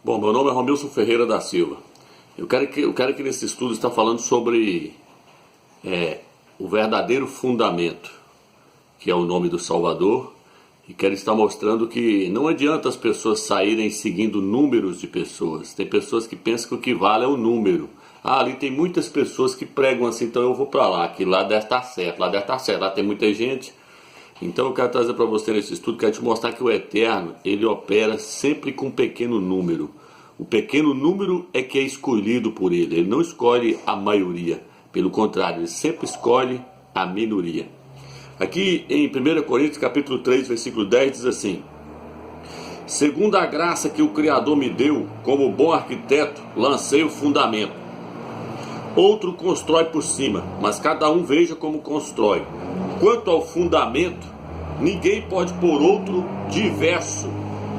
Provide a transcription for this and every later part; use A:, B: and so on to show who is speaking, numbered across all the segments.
A: Bom, meu nome é Romilson Ferreira da Silva. Eu quero que nesse estudo está falando sobre o verdadeiro fundamento, que é o nome do Salvador, e quero estar mostrando que não adianta as pessoas saírem seguindo números de pessoas. Tem pessoas que pensam que o que vale é o número. Ah, ali tem muitas pessoas que pregam assim, então eu vou para lá, que lá deve estar certo, lá tem muita gente. Então eu quero trazer para você nesse estudo, quero te mostrar que o Eterno, ele opera sempre com um pequeno número. O pequeno número é que é escolhido por ele não escolhe a maioria, pelo contrário, ele sempre escolhe a minoria. Aqui em 1 Coríntios capítulo 3, versículo 10 diz assim: segundo a graça que o Criador me deu, como bom arquiteto, lancei o fundamento. Outro constrói por cima, mas cada um veja como constrói. Quanto ao fundamento, ninguém pode pôr outro diverso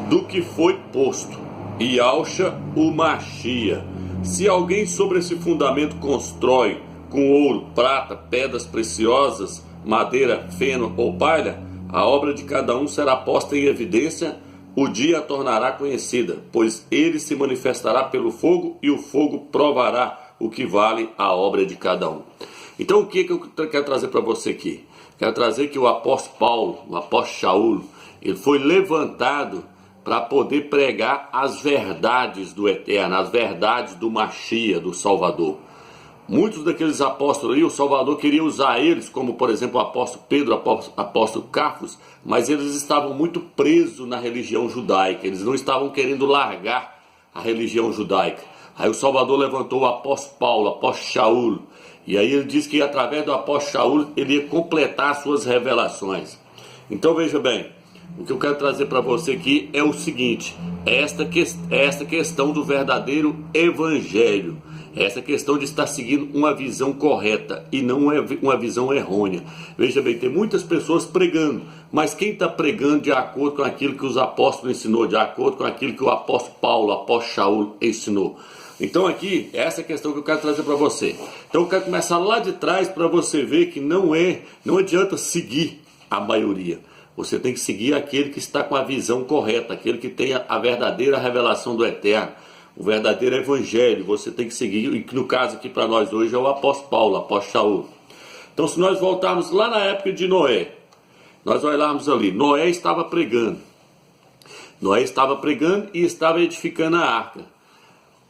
A: do que foi posto. E Yahshua o Machia. Se alguém sobre esse fundamento constrói com ouro, prata, pedras preciosas, madeira, feno ou palha, a obra de cada um será posta em evidência, o dia a tornará conhecida, pois ele se manifestará pelo fogo e o fogo provará o que vale a obra de cada um. Então o que eu quero trazer para você aqui? Quero trazer que o apóstolo Paulo, o apóstolo Shaul, ele foi levantado para poder pregar as verdades do Eterno, as verdades do Machia, do Salvador. Muitos daqueles apóstolos aí, o Salvador queria usar eles, como por exemplo o apóstolo Pedro, o apóstolo Cafos, mas eles estavam muito presos na religião judaica, eles não estavam querendo largar a religião judaica. Aí o Salvador levantou o apóstolo Paulo, o apóstolo Shaul, e aí ele disse que através do apóstolo Shaul ele ia completar suas revelações. Então veja bem, o que eu quero trazer para você aqui é o seguinte: esta questão do verdadeiro evangelho, essa questão de estar seguindo uma visão correta e não uma visão errônea. Veja bem, tem muitas pessoas pregando, mas quem está pregando de acordo com aquilo que os apóstolos ensinou, de acordo com aquilo que o apóstolo Paulo, o apóstolo Shaul ensinou? Então aqui, essa é a questão que eu quero trazer para você. Então eu quero começar lá de trás para você ver que não adianta seguir a maioria. Você tem que seguir aquele que está com a visão correta, aquele que tem a verdadeira revelação do Eterno, o verdadeiro evangelho. Você tem que seguir, e que no caso aqui para nós hoje é o apóstolo Paulo, o apóstolo Shaul. Então se nós voltarmos lá na época de Noé, nós olharmos ali, Noé estava pregando e estava edificando a arca.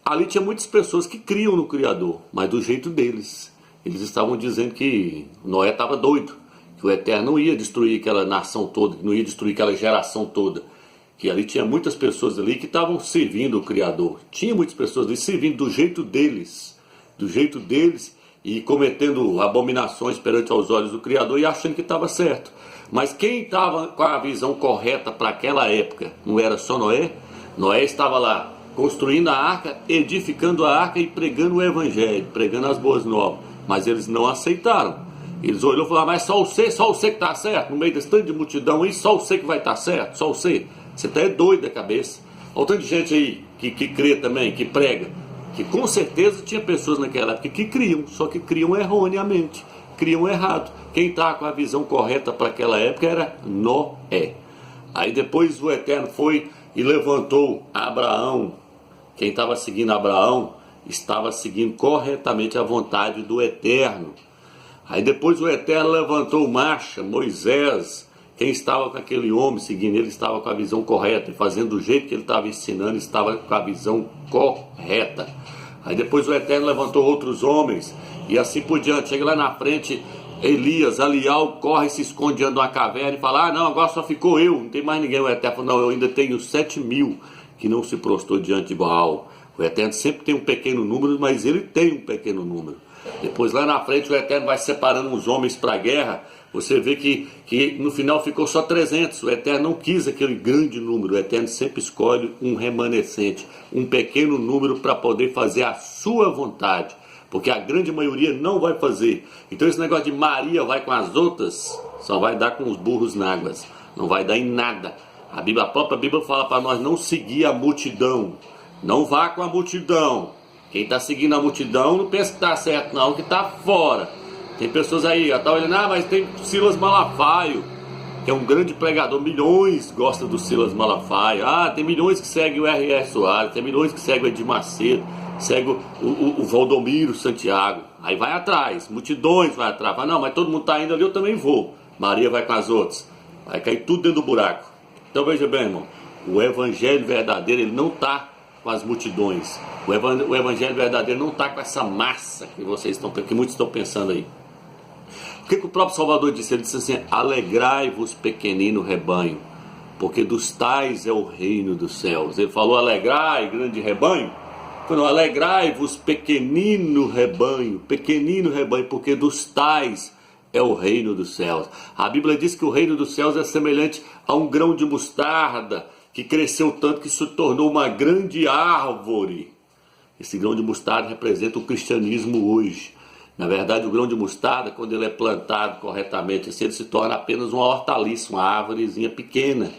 A: Ali tinha muitas pessoas que criam no Criador, mas do jeito deles. Eles estavam dizendo que Noé estava doido, que o Eterno não ia destruir aquela nação toda, que não ia destruir aquela geração toda. Que ali tinha muitas pessoas ali que estavam servindo o Criador. Tinha muitas pessoas ali servindo do jeito deles e cometendo abominações perante aos olhos do Criador e achando que estava certo. Mas quem estava com a visão correta para aquela época não era só Noé? Noé estava lá construindo a arca, edificando a arca e pregando o evangelho, pregando as boas novas. Mas eles não aceitaram. Eles olharam e falaram: mas só você que está certo, no meio desse tanto de multidão aí, só você que vai estar certo, só você. Você está doido da cabeça. Olha o tanto de gente aí que crê também, que prega, que com certeza tinha pessoas naquela época que criam, só que criam erroneamente, criam errado. Quem está com a visão correta para aquela época era Noé. Aí depois o Eterno foi e levantou Abraão. Quem estava seguindo Abraão estava seguindo corretamente a vontade do Eterno. Aí depois o Eterno levantou Moisés. Quem estava com aquele homem seguindo ele estava com a visão correta e fazendo do jeito que ele estava ensinando, estava com a visão correta. Aí depois o Eterno levantou outros homens e assim por diante. Chega lá na frente, Elias, Alial, corre e se esconde diante de uma caverna e fala: ah não, agora só ficou eu, não tem mais ninguém. O Eterno falou: não, eu ainda tenho 7.000 que não se prostrou diante de Baal. O Eterno sempre tem um pequeno número, mas ele tem um pequeno número. Depois lá na frente o Eterno vai separando uns homens para a guerra. Você vê que no final ficou só 300. O Eterno não quis aquele grande número. O Eterno sempre escolhe um remanescente, um pequeno número para poder fazer a sua vontade, porque a grande maioria não vai fazer. Então esse negócio de Maria vai com as outras, só vai dar com os burros na água, não vai dar em nada. A própria Bíblia fala para nós não seguir a multidão. Não vá com a multidão. Quem está seguindo a multidão não pensa que está certo não, que está fora. Tem pessoas aí, já tá olhando: ah, mas tem Silas Malafaio. que é um grande pregador, milhões gostam do Silas Malafaia. Tem milhões que seguem o R.R. Soares, tem milhões que seguem o Edir Macedo, segue o Valdomiro Santiago. Aí vai atrás, multidões vai atrás. Fala, não, mas todo mundo está indo ali, eu também vou. Maria vai com as outras. Vai cair tudo dentro do buraco. Então veja bem, irmão, o evangelho verdadeiro, ele não está com as multidões. O evangelho verdadeiro não está com essa massa que muitos estão pensando aí. O que o próprio Salvador disse? Ele disse assim: alegrai-vos, pequenino rebanho, porque dos tais é o reino dos céus. Ele falou alegrai, grande rebanho. Falou alegrai-vos, pequenino rebanho, porque dos tais é o reino dos céus. A Bíblia diz que o reino dos céus é semelhante a um grão de mostarda que cresceu tanto que se tornou uma grande árvore. Esse grão de mostarda representa o cristianismo hoje. Na verdade, o grão de mostarda, quando ele é plantado corretamente, ele se torna apenas uma hortaliça, uma árvorezinha pequena.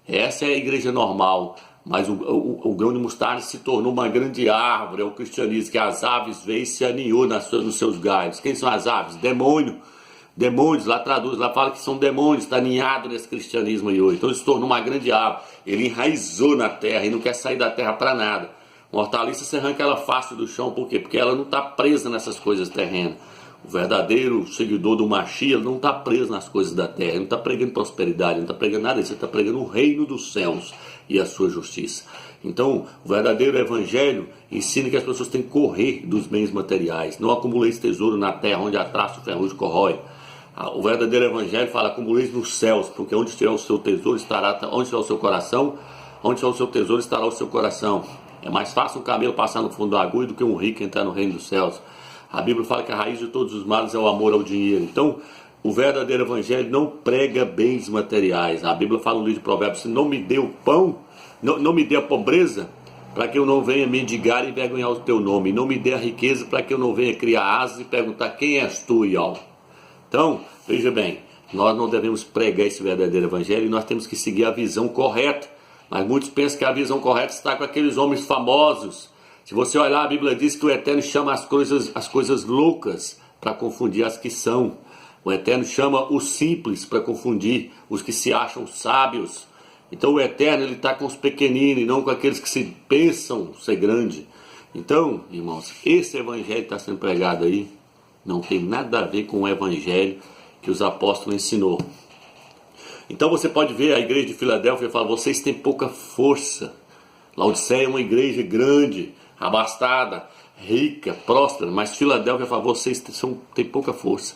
A: Essa é a igreja normal. Mas o grão de mostarda se tornou uma grande árvore, é o cristianismo, que as aves veio e se aninhou nos seus galhos. Quem são as aves? Demônios, lá traduz, lá fala que são demônios, está aninhado nesse cristianismo aí hoje. Então ele se tornou uma grande árvore, ele enraizou na terra e não quer sair da terra para nada. Uma hortaliça, você arranca ela fácil do chão, por quê? Porque ela não está presa nessas coisas terrenas. O verdadeiro seguidor do Mashiach não está preso nas coisas da terra, ele não está pregando prosperidade, não está pregando nada disso, ele está pregando o reino dos céus e a sua justiça. Então, o verdadeiro evangelho ensina que as pessoas têm que correr dos bens materiais. Não acumuleis tesouro na terra, onde a traça e o ferrugem corrói. O verdadeiro evangelho fala: acumuleis nos céus, porque onde estiver o seu tesouro estará, onde estiver o seu coração, onde estiver o seu tesouro estará o seu coração. É mais fácil um camelo passar no fundo da agulha do que um rico entrar no reino dos céus. A Bíblia fala que a raiz de todos os males é o amor ao dinheiro. Então, o verdadeiro evangelho não prega bens materiais. A Bíblia fala no livro de Provérbios: não me dê o pão, não me dê a pobreza, para que eu não venha mendigar e envergonhar o teu nome. Não me dê a riqueza, para que eu não venha criar asas e perguntar: quem és tu, Ial? Então, veja bem, nós não devemos pregar esse verdadeiro evangelho e nós temos que seguir a visão correta. Mas muitos pensam que a visão correta está com aqueles homens famosos. Se você olhar, a Bíblia diz que o Eterno chama as coisas loucas para confundir as que são. O Eterno chama os simples para confundir os que se acham sábios. Então o Eterno está com os pequeninos e não com aqueles que se pensam ser grande. Então, irmãos, esse evangelho que está sendo pregado aí não tem nada a ver com o evangelho que os apóstolos ensinou. Então você pode ver a igreja de Filadélfia e falar: vocês têm pouca força. Laodiceia é uma igreja grande, abastada, rica, próspera, mas Filadélfia fala: vocês têm pouca força.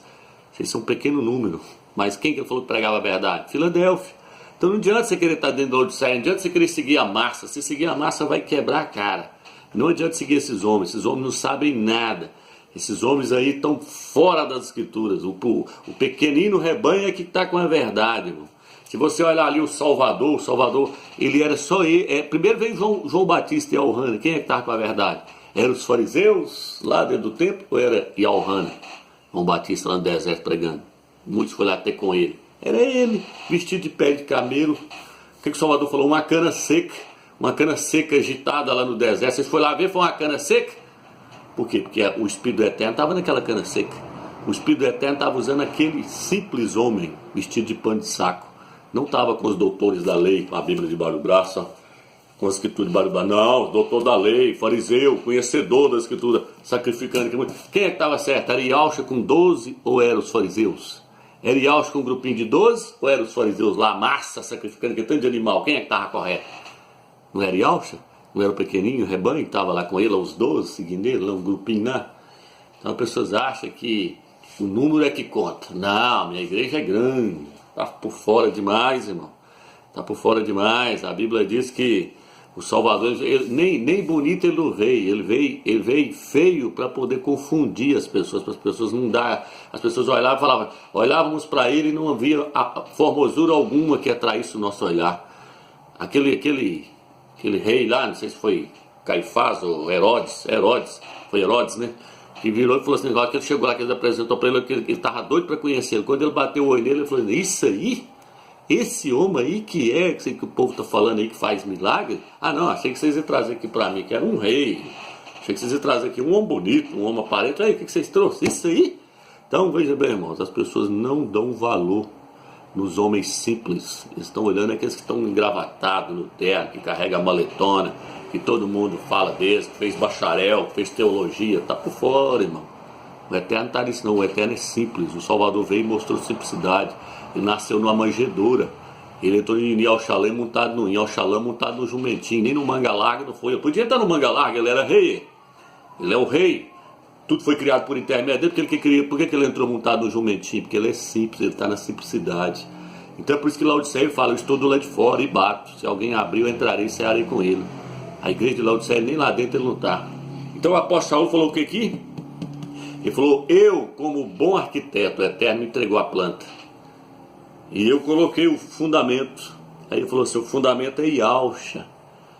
A: Vocês são um pequeno número. Mas quem que falou que pregava a verdade? Filadélfia. Então não adianta você querer estar dentro da Laodiceia, não adianta você querer seguir a massa. Se seguir a massa vai quebrar a cara. Não adianta seguir esses homens não sabem nada. Esses homens aí estão fora das escrituras. O pequenino rebanho é que está com a verdade, irmão. Se você olhar ali o Salvador, ele era só ele. Primeiro veio João Batista e Yohanan. Quem é que estava com a verdade? Eram os fariseus lá dentro do templo ou era Yohanan? João Batista lá no deserto pregando. Muitos foram lá ter com ele. Era ele, vestido de pele de camelo. O que o Salvador falou? Uma cana seca agitada lá no deserto. Vocês foram lá ver, foi uma cana seca? Por quê? Porque o Espírito Eterno estava naquela cana seca. O Espírito Eterno estava usando aquele simples homem vestido de pano de saco. Não estava com os doutores da lei, com a Bíblia debaixo do braço, com a escritura debaixo do braço. Não, doutor da lei, fariseu, conhecedor da escritura, sacrificando. Quem é que estava certo? Era Iauxa com 12 ou eram os fariseus? Era Iauxa com um grupinho de 12 ou eram os fariseus lá, massa, sacrificando, que tanto de animal? Quem é que estava correto? Não era Iauxa? Não era o pequenininho, o rebanho que estava lá com ele, os 12, seguindo ele, lá um grupinho lá? Então as pessoas acham que o número é que conta. Não, minha igreja é grande. Está por fora demais, irmão. Está por fora demais. A Bíblia diz que o Salvador, nem bonito ele não veio. Ele veio feio para poder confundir as pessoas, para as pessoas não dar. As pessoas olhavam e falavam, olhávamos para ele e não havia formosura alguma que atraísse o nosso olhar. Aquele rei lá, não sei se foi Caifás ou Herodes, foi Herodes, né? Que virou e falou assim, que ele chegou lá, que ele apresentou para ele, que ele estava doido para conhecer ele. Quando ele bateu o olho nele, ele falou, isso aí? Esse homem aí que o povo está falando aí que faz milagre? Ah não, achei que vocês iam trazer aqui para mim, que era um rei. Achei que vocês iam trazer aqui um homem bonito, um homem aparente. Aí, o que vocês trouxeram? Isso aí? Então, veja bem, irmãos, as pessoas não dão valor nos homens simples. Eles estão olhando aqueles que estão engravatados no terno, que carrega a maletona, que todo mundo fala deles, que fez bacharel, que fez teologia. Está por fora, irmão. O Eterno está nisso não. O Eterno é simples. O Salvador veio e mostrou simplicidade. Ele nasceu numa manjedoura. Ele entrou em Yalxalém montado no jumentinho. Nem no manga larga não foi. Eu podia estar no manga larga, ele era rei. Ele é o rei. Tudo foi criado por intermédio dele, porque ele queria. Por que ele entrou montado no jumentinho? Porque ele é simples, ele está na simplicidade. Então é por isso que Laodiceia fala: eu estou do lado de fora e bato. Se alguém abrir, eu entrarei e cearei com ele. A igreja de Laodiceia, nem lá dentro ele não está. Então o apóstolo Saul falou o que aqui? Ele falou: eu, como bom arquiteto, o Eterno me entregou a planta. E eu coloquei o fundamento. Aí ele falou assim: o fundamento é Yalxa,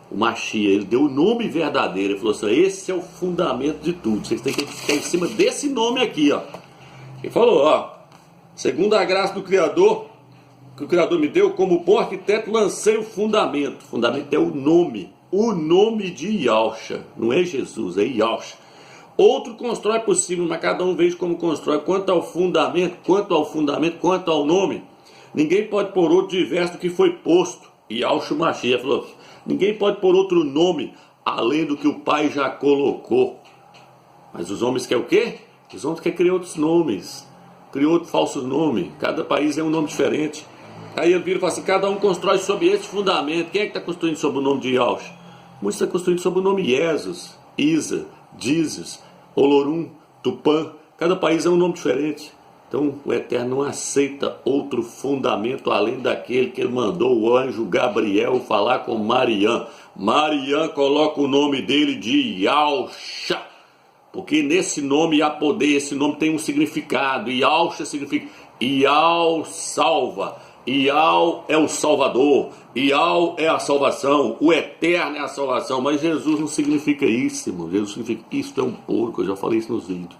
A: o Machia. Ele deu o nome verdadeiro. Ele falou assim: esse é o fundamento de tudo. Vocês têm que ficar em cima desse nome aqui, ó. Ele falou: ó, segundo a graça do Criador, que o Criador me deu, como bom arquiteto, lancei o fundamento. O fundamento é o nome de Yalxa. Não é Jesus, é Yalxa. Outro constrói por cima, mas cada um veja como constrói. Quanto ao fundamento, quanto ao nome, ninguém pode pôr outro diverso do que foi posto. Yalxa Machia falou: ninguém pode pôr outro nome além do que o Pai já colocou. Mas os homens querem o quê? Os homens querem criar outros nomes. Criou outro falso nome. Cada país é um nome diferente. Aí ele vira e fala assim: cada um constrói sob esse fundamento. Quem é que está construindo sob o nome de Yalxa? Muitos estão construindo sob o nome Jesus, Isa, Jesus, Olorum, Tupã. Cada país é um nome diferente. Então o Eterno não aceita outro fundamento além daquele que ele mandou o anjo Gabriel falar com Mariã. Mariã coloca o nome dele de Yalxa, porque nesse nome há poder, esse nome tem um significado. Yalxa significa Yal salva, Yal é o Salvador, Yal é a salvação, o Eterno é a salvação. Mas Jesus não significa isso, irmão. Jesus significa: isto é um porco. Eu já falei isso nos vídeos.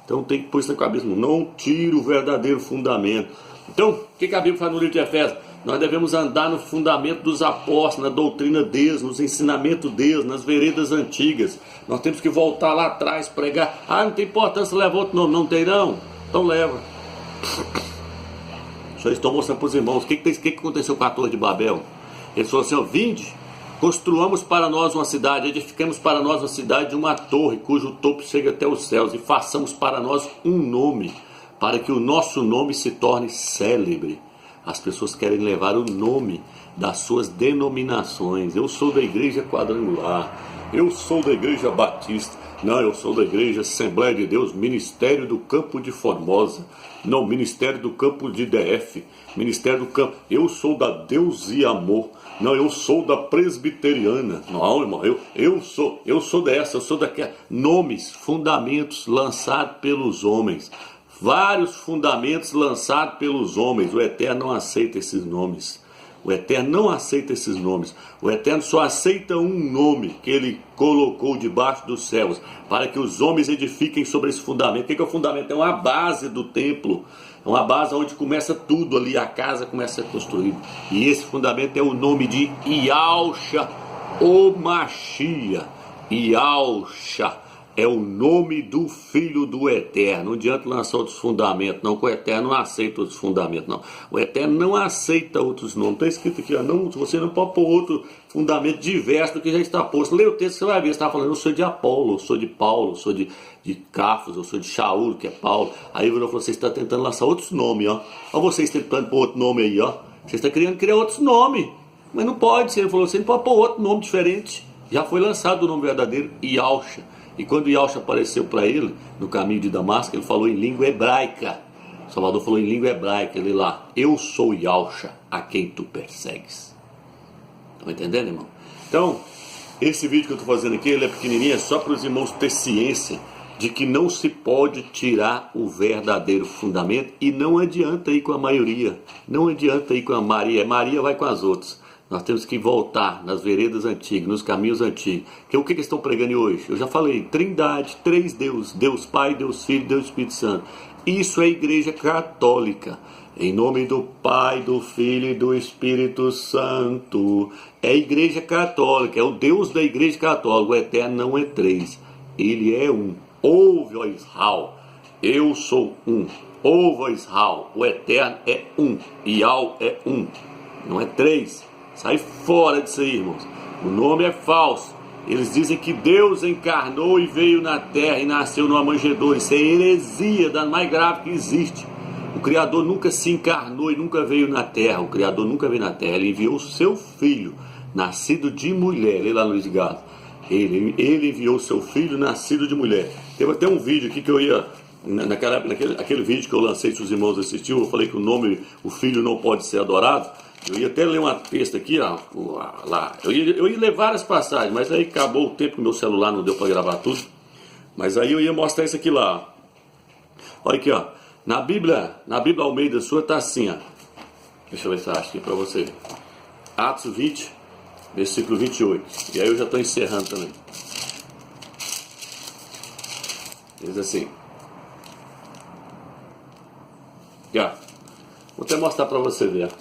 A: Então tem que pôr isso na cabeça: não tire o verdadeiro fundamento. Então, o que a Bíblia faz no livro de Efésios? Nós devemos andar no fundamento dos apóstolos, na doutrina deles, nos ensinamentos deles, nas veredas antigas. Nós temos que voltar lá atrás, pregar. Ah, não tem importância, leva outro nome. Não tem não? Então leva. Só estou mostrando para os irmãos o que aconteceu com a Torre de Babel. Eles falaram assim: ó, vinde, construamos para nós uma cidade, edifiquemos para nós uma cidade de uma torre, cujo topo chega até os céus, e façamos para nós um nome, para que o nosso nome se torne célebre. As pessoas querem levar o nome das suas denominações. Eu sou da igreja quadrangular, eu sou da igreja batista, não, eu sou da igreja Assembleia de Deus, Ministério do Campo de Formosa, não, Ministério do Campo de DF, Ministério do Campo, eu sou da Deus e Amor, não, eu sou da presbiteriana, não, irmão, eu sou dessa, eu sou daquela. Nomes, fundamentos lançados pelos homens, vários fundamentos lançados pelos homens. O Eterno não aceita esses nomes. O Eterno não aceita esses nomes. O Eterno só aceita um nome que ele colocou debaixo dos céus, para que os homens edifiquem sobre esse fundamento. O que é o fundamento? É uma base do templo. É uma base onde começa tudo ali, a casa começa a ser construída. E esse fundamento é o nome de Yalxa, o Machia. Yalxa é o nome do Filho do Eterno. Não adianta lançar outros fundamentos, não, que o Eterno não aceita outros fundamentos, não. O Eterno não aceita outros nomes. Está escrito aqui, ó, não, você não pode pôr outro fundamento diverso do que já está posto. Lê o texto, você vai ver, você está falando: eu sou de Apolo, eu sou de Paulo, eu sou de Cafos, eu sou de Shaul, que é Paulo. Aí ele falou: você está tentando lançar outros nomes, ó. Olha vocês tentando pôr outro nome aí, ó. Você está querendo criar outros nomes. Mas não pode, ele falou: você não pode pôr outro nome diferente. Já foi lançado o nome verdadeiro, Yalxa. E quando Yalxa apareceu para ele, no caminho de Damasco, ele falou em língua hebraica. O Salvador falou em língua hebraica, ele lá: eu sou Yalxa, a quem tu persegues. Estão entendendo, irmão? Então, esse vídeo que eu estou fazendo aqui, ele é pequenininho, é só para os irmãos ter ciência de que não se pode tirar o verdadeiro fundamento. E não adianta ir com a maioria, não adianta ir com a Maria. Maria vai com as outras. Nós temos que voltar nas veredas antigas, nos caminhos antigos. Que o que eles estão pregando hoje? Eu já falei: Trindade, três deuses: Deus Pai, Deus Filho, Deus Espírito Santo. Isso é a igreja católica. Em nome do Pai, do Filho e do Espírito Santo. É a igreja católica, é o Deus da igreja católica. O Eterno não é três, ele é um. Ouve, ó Israel, Eu sou um. Ouva Israel, o Eterno é um. Yahweh é um. Não é três. Sai fora disso aí, irmãos. O nome é falso. Eles dizem que Deus encarnou e veio na terra e nasceu numa manjedoura. Isso é heresia da mais grave que existe. O Criador nunca se encarnou e nunca veio na terra. O Criador nunca veio na terra. Ele enviou o seu filho, nascido de mulher. Lê lá no Luiz Galo. Ele enviou o seu filho, nascido de mulher. Teve até um vídeo aqui que eu ia... Naquele vídeo que eu lancei, se os irmãos assistiram, eu falei que o nome, o filho não pode ser adorado. Eu ia até ler uma texto aqui, ó, lá. Eu ia ler várias passagens, mas aí acabou o tempo que meu celular não deu para gravar tudo. Mas aí eu ia mostrar isso aqui lá. Olha aqui, ó. Na Bíblia Almeida sua tá assim, ó. Deixa eu ver se eu acho aqui para você. Atos 20, versículo 28. E aí eu já estou encerrando também. Diz assim. Já. Vou até mostrar para você ver.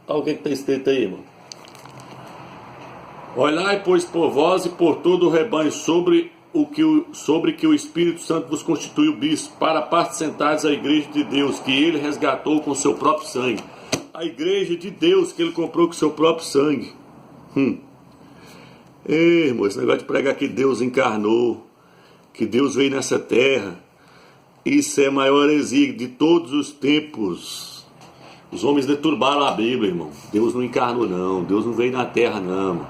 A: Olha o que está escrito aí, irmão. Olhai, pois, por vós e por todo o rebanho, sobre que o Espírito Santo vos constituiu bispo, para apacentares a igreja de Deus, que ele resgatou com seu próprio sangue. A igreja de Deus que ele comprou com seu próprio sangue. Ei, irmão, esse negócio de pregar que Deus encarnou, que Deus veio nessa terra, isso é a maior heresia de todos os tempos. Os homens deturbaram a Bíblia, irmão. Deus não encarnou, não. Deus não veio na terra, não.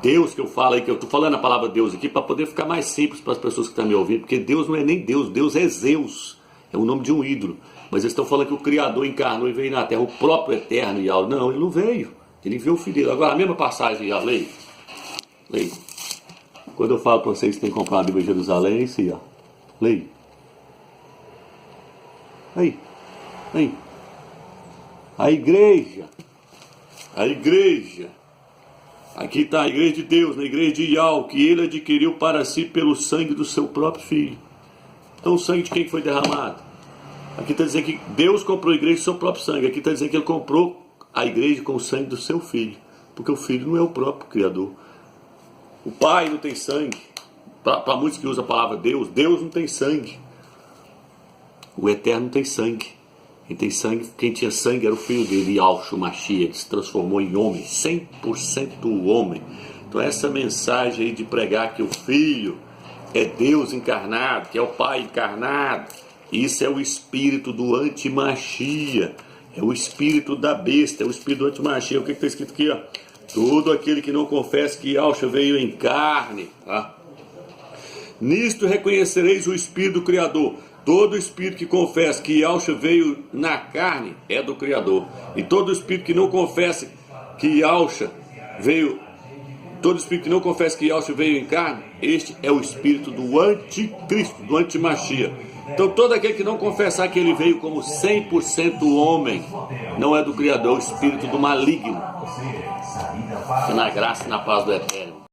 A: Deus que eu falo aí, que eu estou falando a palavra Deus aqui para poder ficar mais simples para as pessoas que estão me ouvindo, porque Deus não é nem Deus. Deus é Zeus. É o nome de um ídolo. Mas eles estão falando que o Criador encarnou e veio na terra, o próprio Eterno Yahweh. Não, ele não veio. Ele enviou o Filho dele. Agora, a mesma passagem, leia. Leia. Quando eu falo para vocês que tem que comprar uma Bíblia em Jerusalém, é isso aí, ó. Leia. Aí. A igreja, aqui está a igreja de Deus, na igreja de Yahweh, que ele adquiriu para si pelo sangue do seu próprio filho. Então o sangue de quem foi derramado? Aqui está dizendo que Deus comprou a igreja com o seu próprio sangue. Aqui está dizendo que ele comprou a igreja com o sangue do seu filho, porque o filho não é o próprio Criador. O pai não tem sangue. Para muitos que usam a palavra Deus, Deus não tem sangue. O Eterno não tem sangue. Quem tinha sangue era o filho dele, Yahshua Mashiach, que se transformou em homem, 100% homem. Então essa mensagem aí de pregar que o filho é Deus encarnado, que é o pai encarnado, isso é o espírito do anti-Mashiach, é o espírito da besta, é o espírito do anti-Mashiach. O que está escrito aqui, ó? Todo aquele que não confessa que Yahshua veio em carne, tá? Nisto reconhecereis o espírito do Criador. Todo espírito que confessa que Yahshua veio na carne é do Criador. E todo espírito que não confessa que Yahshua veio, veio em carne, este é o espírito do anticristo, do antimachia. Então todo aquele que não confessar que ele veio como 100% homem, não é do Criador, é o espírito do maligno. Na graça e na paz do Eterno.